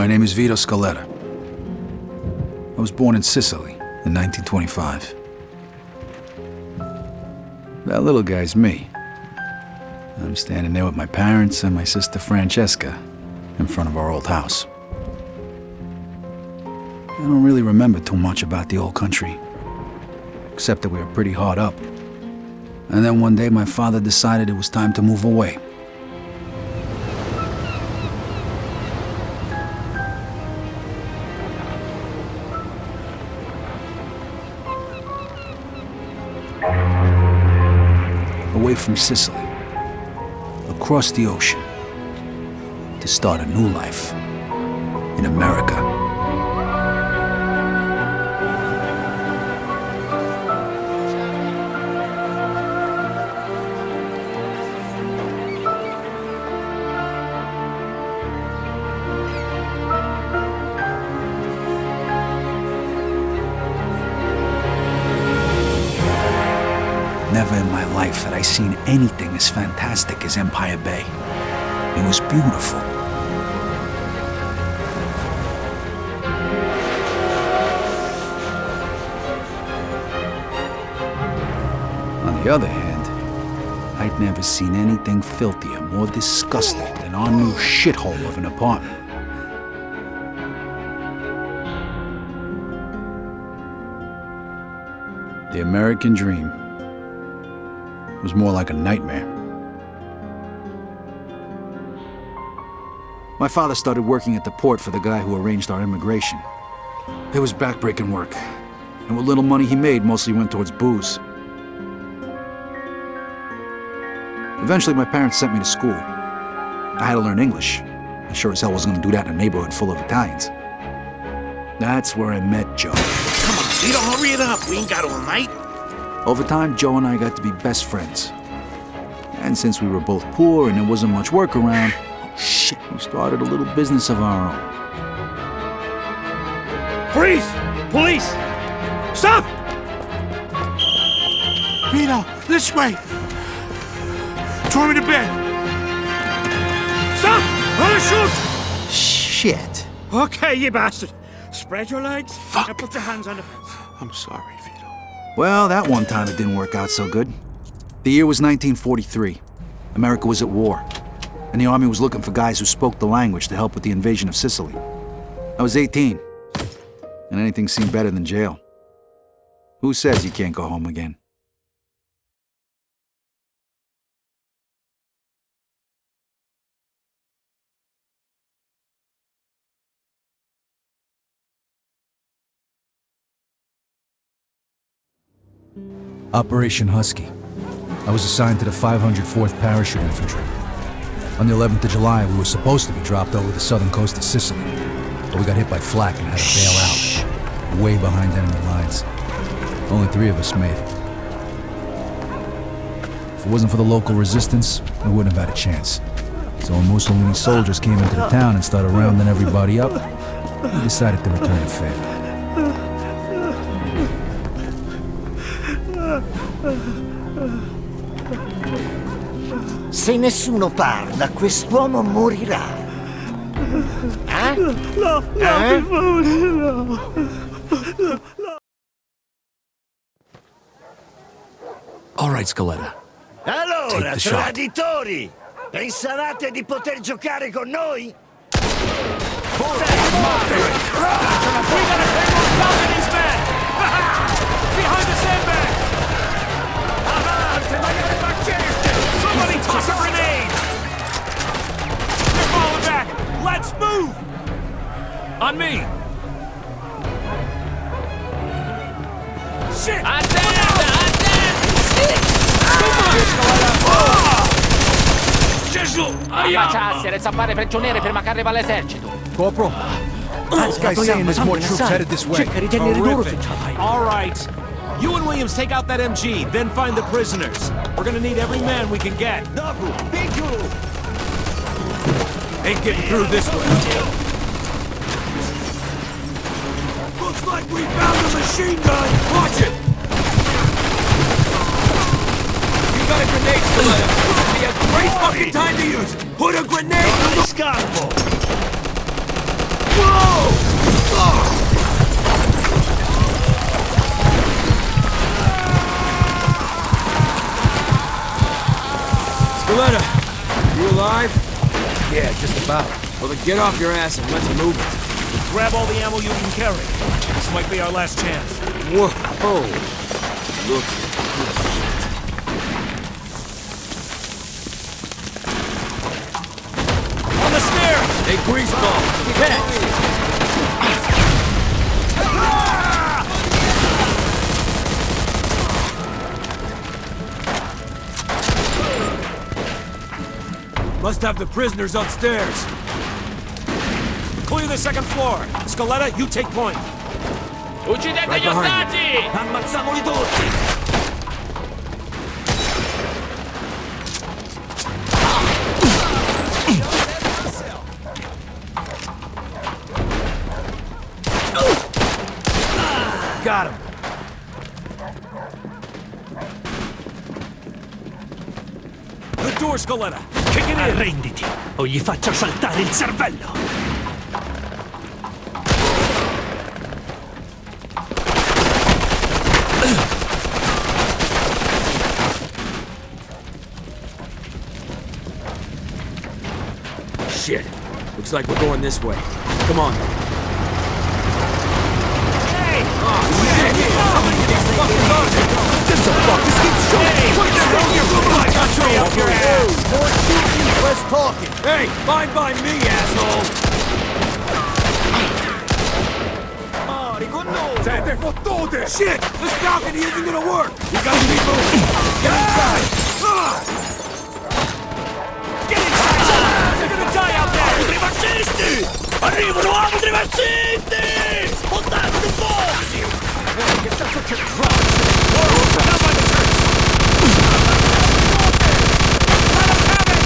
My name is Vito Scaletta. I was born in Sicily in 1925. That little guy's me. I'm standing there with my parents and my sister Francesca in front of our old house. I don't really remember too much about the old country, except that we were pretty hard up. And then one day my father decided it was time to move away. Away from Sicily, across the ocean, to start a new life in America. Never in my life had I seen anything as fantastic as Empire Bay. It was beautiful. On the other hand, I'd never seen anything filthier, more disgusting than our new shithole of an apartment. The American dream was more like a nightmare. My father started working at the port for the guy who arranged our immigration. It was backbreaking work, and what little money he made mostly went towards booze. Eventually, my parents sent me to school. I had to learn English. I sure as hell wasn't gonna do that in a neighborhood full of Italians. That's where I met Joe. Come on, Vito, hurry it up. We ain't got all night. Over time, Joe and I got to be best friends. And since we were both poor and there wasn't much work around, we started a little business of our own. Freeze! Police! Stop! Vito, this way! Throw me to bed! Stop! I'm gonna shoot! Shit. Okay, you bastard. Spread your legs. Fuck. Now put your hands on the fence. I'm sorry, Vito. Well, that one time it didn't work out so good. The year was 1943. America was at war, and the army was looking for guys who spoke the language to help with the invasion of Sicily. I was 18, and anything seemed better than jail. Who says you can't go home again? Operation Husky. I was assigned to the 504th Parachute Infantry. On the 11th of July, we were supposed to be dropped over the southern coast of Sicily, but we got hit by flak and had to bail out, way behind enemy lines. Only 3 of us made it. If it wasn't for the local resistance, we wouldn't have had a chance. So when Mussolini's soldiers came into the town and started rounding everybody up, we decided to return the favor. Se nessuno parla, quest'uomo morirà. Eh? No, per favore, no. All right, Scaletta. Allora, traditori! Pensavate di poter giocare con noi? Behind the sandbag! Somebody toss a grenade! They're falling back! Let's move! On me! Shit! Gesù! Ammacciassero e zappare prigionieri prima che arriva all'esercito. Corporal, this guy's saying there's more troops headed this way. All right. You and Williams take out that MG, then find the prisoners. We're gonna need every man we can get. Ain't getting through this way. Looks like we found a machine gun. Watch it. You got a grenade, Scaletta. This would be a great fucking time to use it. Put a grenade on the Scalpo! Skeletta, you alive? Yeah, just about. Well, then get off your ass and let's move it. Grab all the ammo you can carry. This might be our last chance. Whoa! Look at this shit. On the stairs! Hey, greaseball! Catch! Must have the prisoners upstairs. Clear the second floor. Skeletta, you take point. Uccidete Right gli behind ostaggi! Ammazziamoli tutti! Got him. The door, Skeletta. Kick it in. Arrenditi, o gli faccio saltare il cervello! Shit. Looks like we're going this way. Come on. Hey! Oh, shit! How many of these fuckers are there? Just the fuck. This keeps showing. What the hell? You're moving like a tree up your ass. More shooting, less talking. Hey, fine by me, asshole. Siete fottute! Shit! This balcony isn't gonna work. We gotta keep moving. Get inside. Get inside! They're gonna die out there! Altri fascisti! Arrivano altri fascisti! Spontate un po'! Get that such a drop! Down by the church! Let them have it!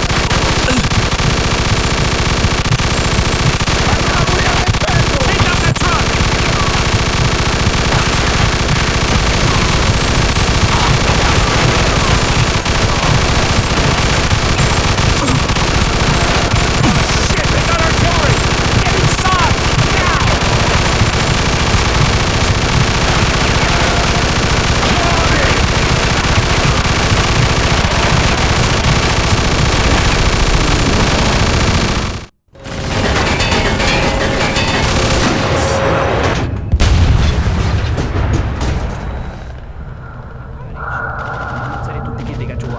Take out that truck! Shit, they got artillery! Get inside! Now!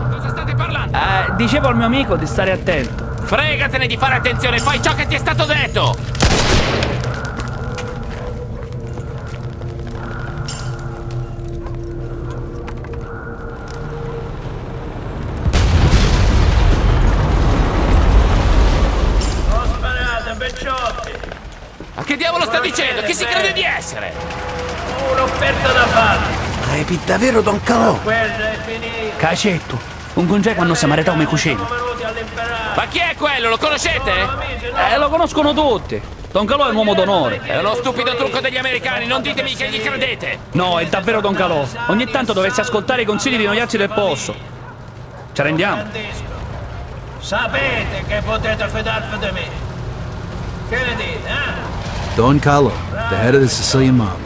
Cosa state parlando? Dicevo al mio amico di stare attento. Fregatene di fare attenzione, fai ciò che ti è stato detto! Ma che diavolo sta dicendo? Chi si crede di essere? Un'offerta da fare. Repi davvero Don Calò? Cacetto, un congeco quando si marità come cucino. Ma chi è quello? Lo conoscete? Lo conoscono tutti. Don Calò è un uomo d'onore. È uno stupido trucco degli americani, non ditemi che gli credete! No, è davvero Don Calò. Ogni tanto dovresti ascoltare i consigli di noiazzi del posto. Ci rendiamo? Sapete che potete fidarvi di me. Che ne dite, eh? Don Carlo, the head of the Sicilian mob.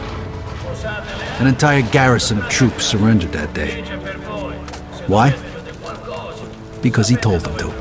An entire garrison of troops surrendered that day. Why? Because he told them to.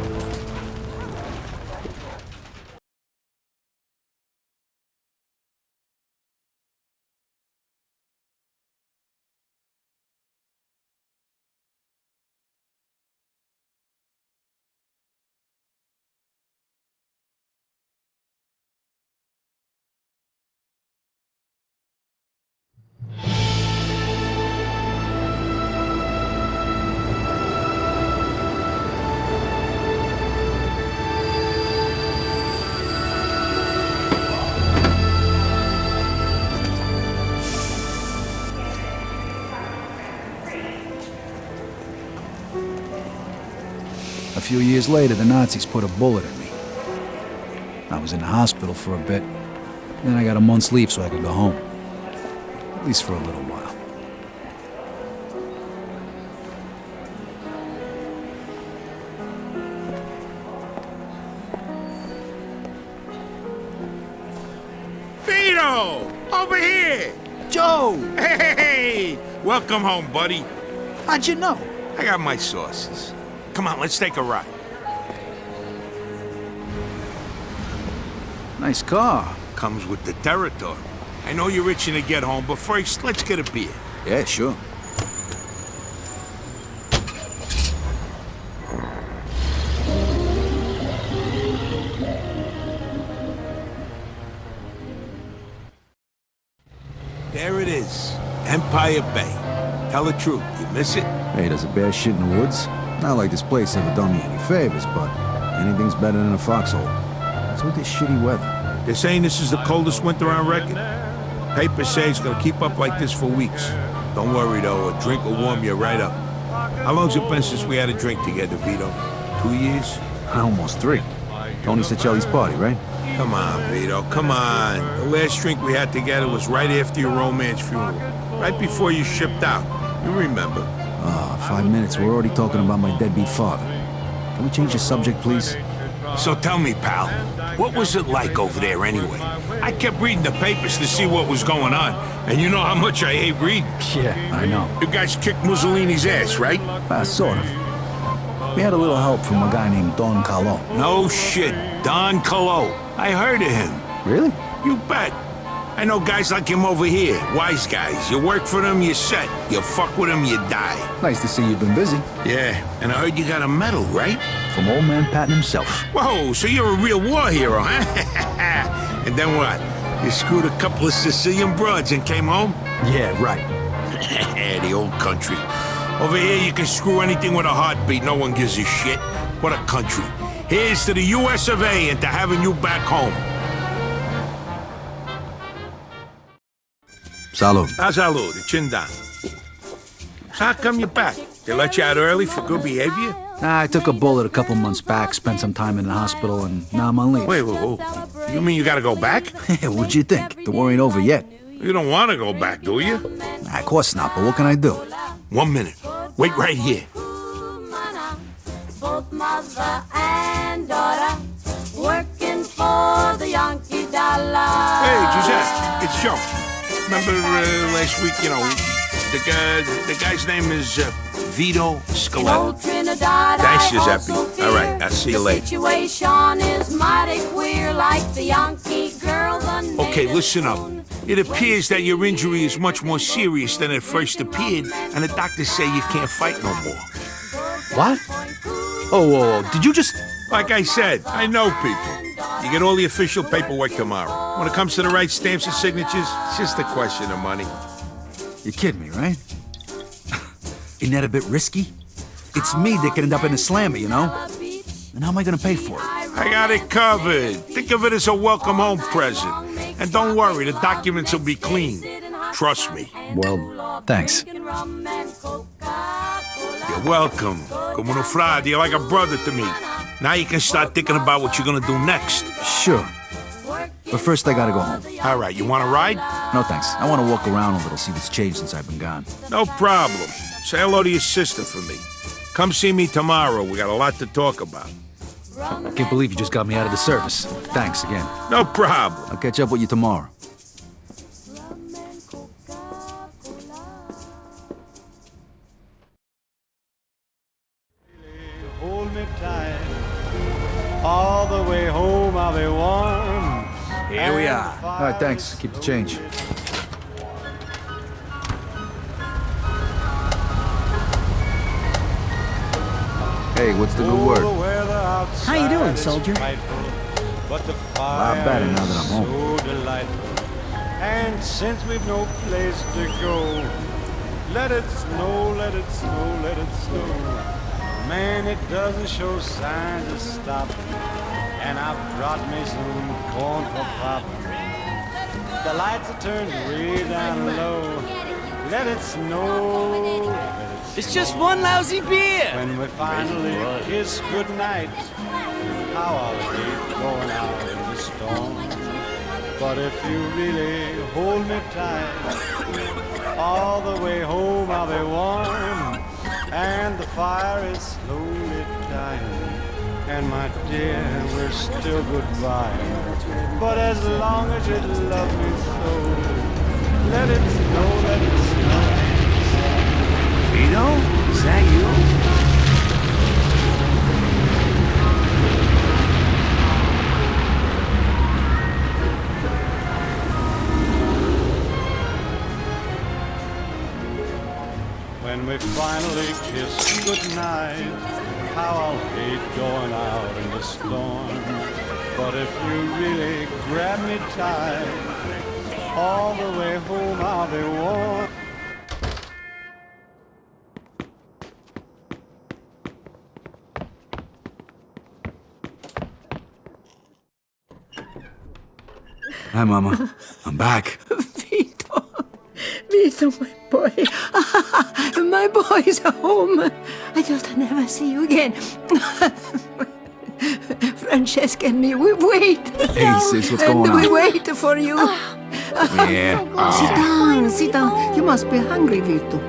A few years later, the Nazis put a bullet in me. I was in the hospital for a bit. Then I got a month's leave so I could go home. At least for a little while. Vito! Over here! Joe! Hey! Welcome home, buddy. How'd you know? I got my sources. Come on, let's take a ride. Nice car. Comes with the territory. I know you're itching to get home, but first, let's get a beer. Yeah, sure. There it is. Empire Bay. Tell the truth, you miss it? Hey, does a bear shit in the woods? Not like this place ever done me any favors, but anything's better than a foxhole. What's with this shitty weather? They're saying this is the coldest winter on record. Papers say it's gonna keep up like this for weeks. Don't worry though, a drink will warm you right up. How long's it been since we had a drink together, Vito? 2 years? Almost 3. Tony Sicelli's party, right? Come on, Vito, come on. The last drink we had together was right after your romance funeral. Right before you shipped out. You remember. 5 minutes, we're already talking about my deadbeat father. Can we change the subject, please? So tell me, pal, what was it like over there anyway? I kept reading the papers to see what was going on, and you know how much I hate reading. Yeah, I know. You guys kicked Mussolini's ass, right? Sort of. We had a little help from a guy named Don Carlo. No shit, Don Carlo. I heard of him. Really? You bet. I know guys like him over here, wise guys. You work for them, you're set. You fuck with them, you die. Nice to see you've been busy. Yeah, and I heard you got a medal, right? From old man Patton himself. Whoa, so you're a real war hero, huh? And then what? You screwed a couple of Sicilian broads and came home? Yeah, right. The old country. Over here, you can screw anything with a heartbeat. No one gives a shit. What a country. Here's to the US of A and to having you back home. Salud. Salud, chin down. So how come you're back? They let you out early for good behavior? I took a bullet a couple months back, spent some time in the hospital, and now I'm on leave. Wait, you mean you gotta go back? What'd you think? The war ain't over yet. You don't want to go back, do you? Of course not, but what can I do? 1 minute. Wait right here. Both mother and daughter working for the Yankee dollar. Hey, Giuseppe, it's Joe. Remember last week, you know, the guy's name is Vito Scaletta. Thanks, Giuseppe. All right, I'll see you later. Situation is mighty queer, like the Yankee girl. Okay, listen up. It appears that your injury is much more serious than it first appeared, and the doctors say you can't fight no more. What? Oh, did you just... Like I said, I know people. You get all the official paperwork tomorrow. When it comes to the right stamps and signatures, it's just a question of money. You're kidding me, right? Isn't that a bit risky? It's me that could end up in a slammer, you know? And how am I gonna pay for it? I got it covered. Think of it as a welcome home present. And don't worry, the documents will be clean. Trust me. Well, thanks. You're welcome. Come on, Frade, you're like a brother to me. Now you can start thinking about what you're gonna do next. Sure. But first I gotta go home. All right, you wanna ride? No thanks. I wanna walk around a little, see what's changed since I've been gone. No problem. Say hello to your sister for me. Come see me tomorrow. We got a lot to talk about. I can't believe you just got me out of the service. Thanks again. No problem. I'll catch up with you tomorrow. Hold me tight. All the way home I'll be warm. Here we are. All right, thanks. Keep the change. Hey, what's the good word? How you doing, soldier? A lot better now that I'm home. So delightful. And since we've no place to go, let it snow, let it snow, let it snow. Man, it doesn't show signs of stopping. And I've brought me some corn for popping. The lights are turned way down low. Let it snow. It's just one lousy beer. When we finally kiss goodnight, how I'll hate going out in the storm. But if you really hold me tight, all the way home I'll be warm. And the fire is slowly dying. And my dear, we're still goodbye. But as long as you love me so, let it snow, let it snow. Vito? Is that you? when we finally kiss goodnight. How I'll hate going out in the storm. But if you really grab me tight, all the way home I'll be warm. Hi, Mama. I'm back. Vito. Vito, my boy. My boy's home. I thought I'd never see you again. Francesca and me, we wait. Hey, sis, what's going And on? we wait for you. Yeah. Sit down. You must be hungry, Vito.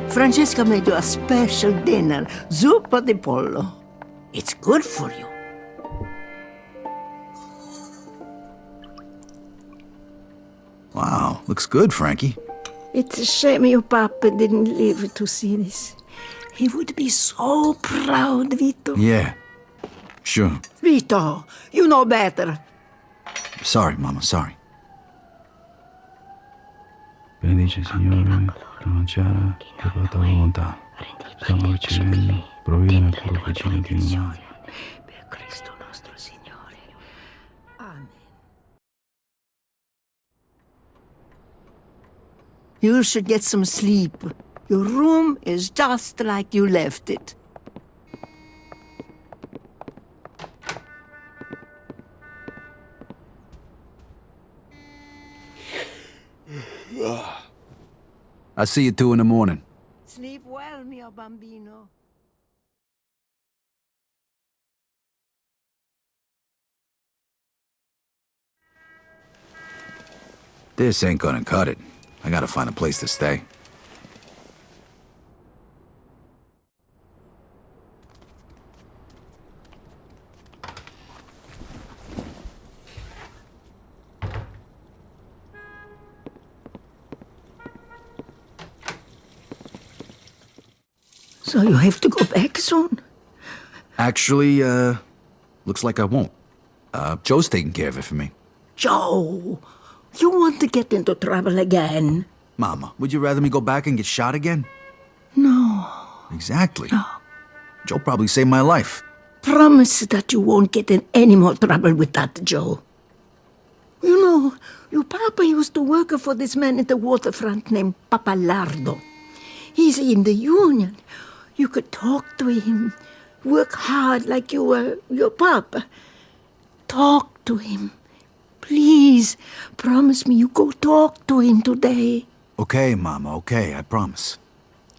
Francesca made you a special dinner, zuppa di pollo. It's good for you. Wow, looks good, Frankie. It's a shame your papa didn't live to see this. He would be so proud, Vito. Yeah, sure. Vito, you know better. Sorry, Mama, sorry. Benedice, Signore, la mangiara che fa tua volontà. Stiamo ricevendo, proviene nel tuo cucino di umani. Per Cristo nostro Signore. Amen. You should get some sleep. Your room is just like you left it. I'll see you 2 in the morning. Sleep well, mio bambino. This ain't gonna cut it. I gotta find a place to stay. So you have to go back soon? Actually, looks like I won't. Joe's taking care of it for me. Joe, you want to get into trouble again? Mama, would you rather me go back and get shot again? No. Exactly. Joe probably saved my life. Promise that you won't get in any more trouble with that, Joe. You know, your papa used to work for this man at the waterfront named Papalardo. He's in the union. You could talk to him, work hard like you were your papa. Talk to him. Please, promise me you go talk to him today. Okay, Mama, okay, I promise.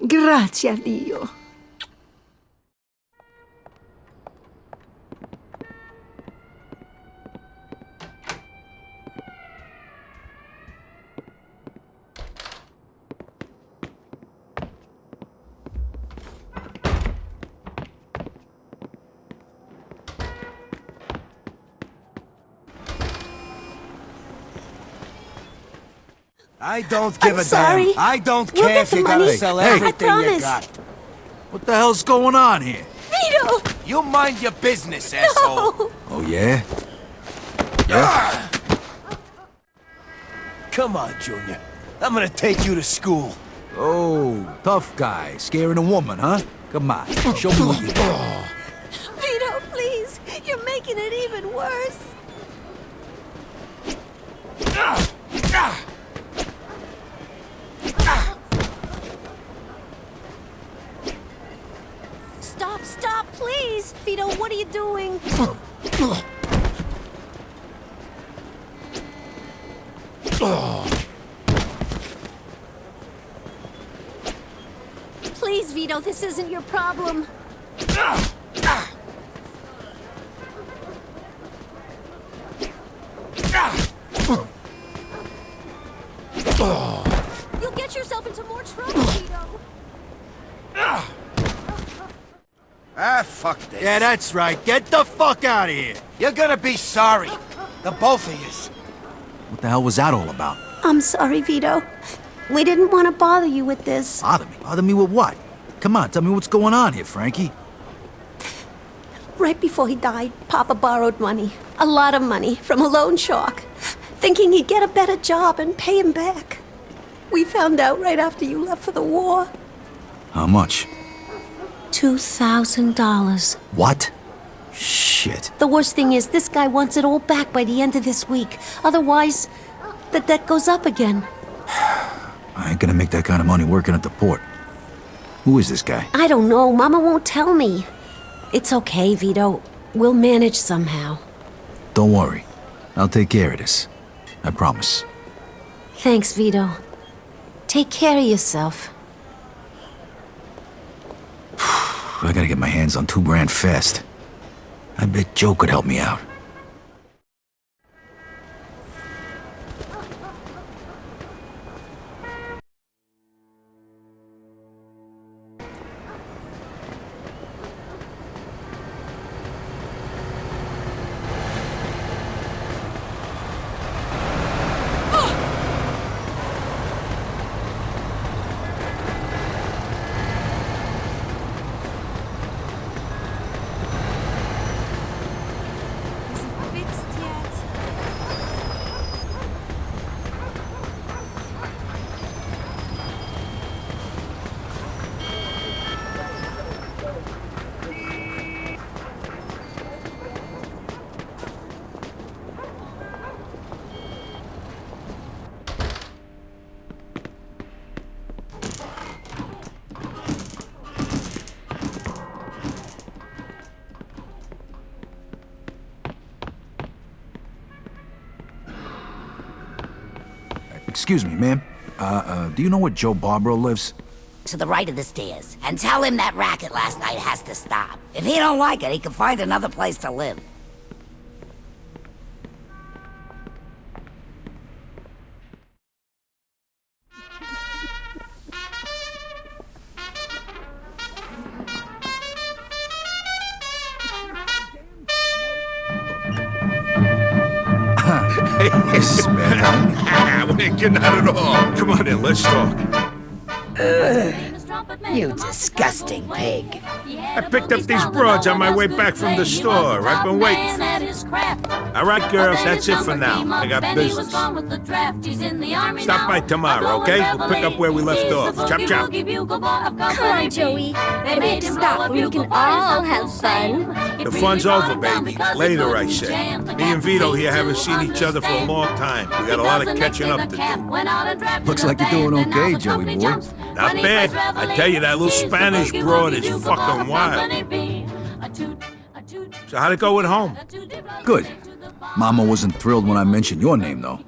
Grazie a Dio. I don't give a sorry. damn. I don't We'll care get if the you gotta money. sell I everything you promise. got. What the hell's going on here? Vito! You mind your business, asshole. Oh, yeah? Come on, Junior. I'm gonna take you to school. Oh, tough guy, scaring a woman, huh? Come on, show me what you got. Vito, please! You're making it even worse! Stop, please! Vito, what are you doing? Please, Vito, this isn't your problem. You'll get yourself into more trouble, Vito. Ah, fuck this. Yeah, that's right. Get the fuck out of here. You're gonna be sorry. The both of yous. What the hell was that all about? I'm sorry, Vito. We didn't want to bother you with this. Bother me? Bother me with what? Come on, tell me what's going on here, Frankie. Right before he died, Papa borrowed money. A lot of money from a loan shark, thinking he'd get a better job and pay him back. We found out right after you left for the war. How much? $2,000. What? Shit. The worst thing is, this guy wants it all back by the end of this week. Otherwise, the debt goes up again. I ain't gonna make that kind of money working at the port. Who is this guy? I don't know. Mama won't tell me. It's okay, Vito. We'll manage somehow. Don't worry. I'll take care of this. I promise. Thanks, Vito. Take care of yourself. I gotta get my hands on $2,000 fast. I bet Joe could help me out. Excuse me, ma'am. Do you know where Joe Barbaro lives? To the right of the stairs. And tell him that racket last night has to stop. If he don't like it, he can find another place to live. This man. We ain't getting out at all. Come on in, let's talk. You disgusting pig. I picked up these broads on my way back from the store. I've been waiting. All right, girls, that's it for now. I got business. Stop by tomorrow, okay? We'll pick up where we left off. Chop, chop. Come on, Joey. Why do we have to stop when we can all have fun? The fun's over, baby. Later, I say. Me and Vito here haven't seen each other for a long time. We got a lot of catching up to do. Looks like you're doing okay, Joey boy. Not bad. I tell you, that little Spanish broad is fucking wild. So how'd it go at home? Good. Mama wasn't thrilled when I mentioned your name, though.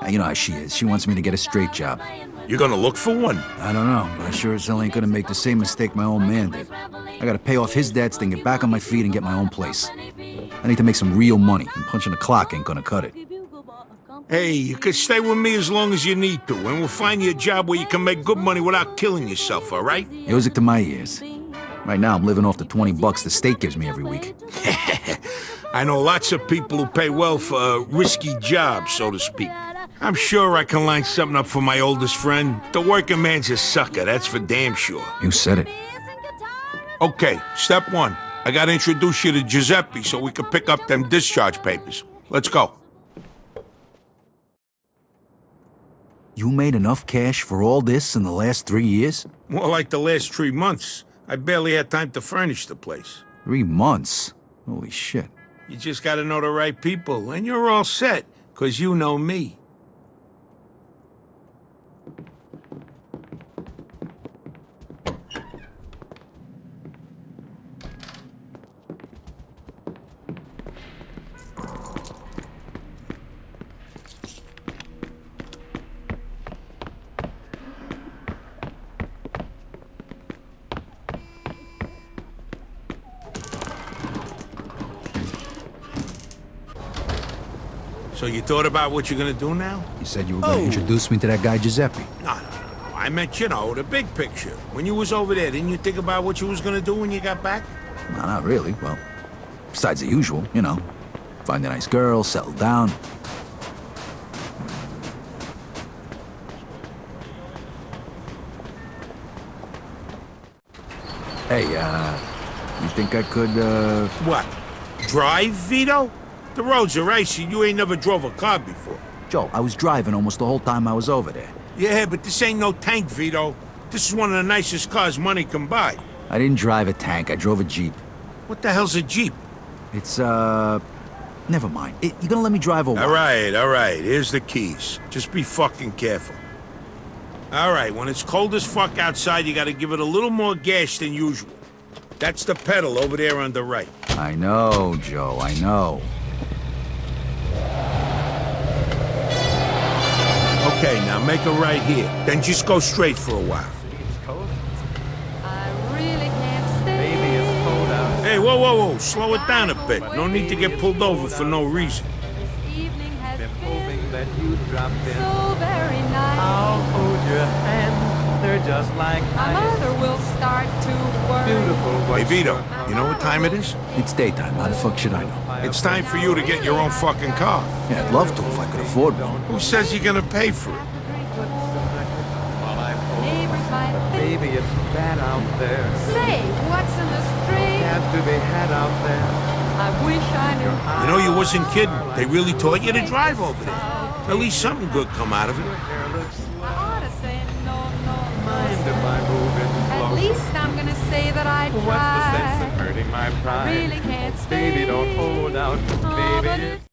You know how she is. She wants me to get a straight job. You're gonna look for one? I don't know, but I sure as hell ain't gonna make the same mistake my old man did. I gotta pay off his debts, then get back on my feet and get my own place. I need to make some real money, and punching the clock ain't gonna cut it. Hey, you can stay with me as long as you need to, and we'll find you a job where you can make good money without killing yourself, all right? Music to my ears. Right now, I'm living off the $20 the state gives me every week. I know lots of people who pay well for a risky job, so to speak. I'm sure I can line something up for my oldest friend. The working man's a sucker, that's for damn sure. You said it. Okay, step one. I gotta introduce you to Giuseppe so we can pick up them discharge papers. Let's go. You made enough cash for all this in the last 3 years? More like the last 3 months. I barely had time to furnish the place. 3 months? Holy shit. You just gotta know the right people, and you're all set, 'cause you know me. So you thought about what you're gonna do now? You said you were gonna introduce me to that guy Giuseppe. No. I meant, you know, the big picture. When you was over there, didn't you think about what you was gonna do when you got back? No, not really. Well, besides the usual, you know. Find a nice girl, settle down. Hey, you think I could, What? Drive, Vito? The roads are icy. You ain't never drove a car before. Joe, I was driving almost the whole time I was over there. Yeah, but this ain't no tank, Vito. This is one of the nicest cars money can buy. I didn't drive a tank, I drove a Jeep. What the hell's a Jeep? It's, never mind. You gonna let me drive over? All right. Here's the keys. Just be fucking careful. All right, when it's cold as fuck outside, you gotta give it a little more gas than usual. That's the pedal over there on the right. I know, Joe, I know. Okay, now make a right here. Then just go straight for a while. I really can't stay. Baby, it's cold out. Hey, whoa. Slow it down a bit. No need to get pulled over for no reason. This evening has Been been hoping that you'd drop in. so very nice. I'll hold your hand. They're just like My ice. mother will start to worry. Beautiful. Hey, Vito, you know what time it is? It's daytime, how the fuck should I know? It's time for you to get your own fucking car. Yeah, I'd love to if I could afford one. Who says you're gonna pay for it? Neighbors might think, Baby, it's bad out there. say, what's in the street? Can't to be had out there. I wish I knew. You know, you wasn't kidding. They really taught you to drive over there. At least something good come out of it. Hair looks I ought to say no. mind if I move in At closer. least I'm gonna say that I What's the sense tried. of hurting my pride? Really can't stay. Baby, don't hold out. Oh, but Baby, it's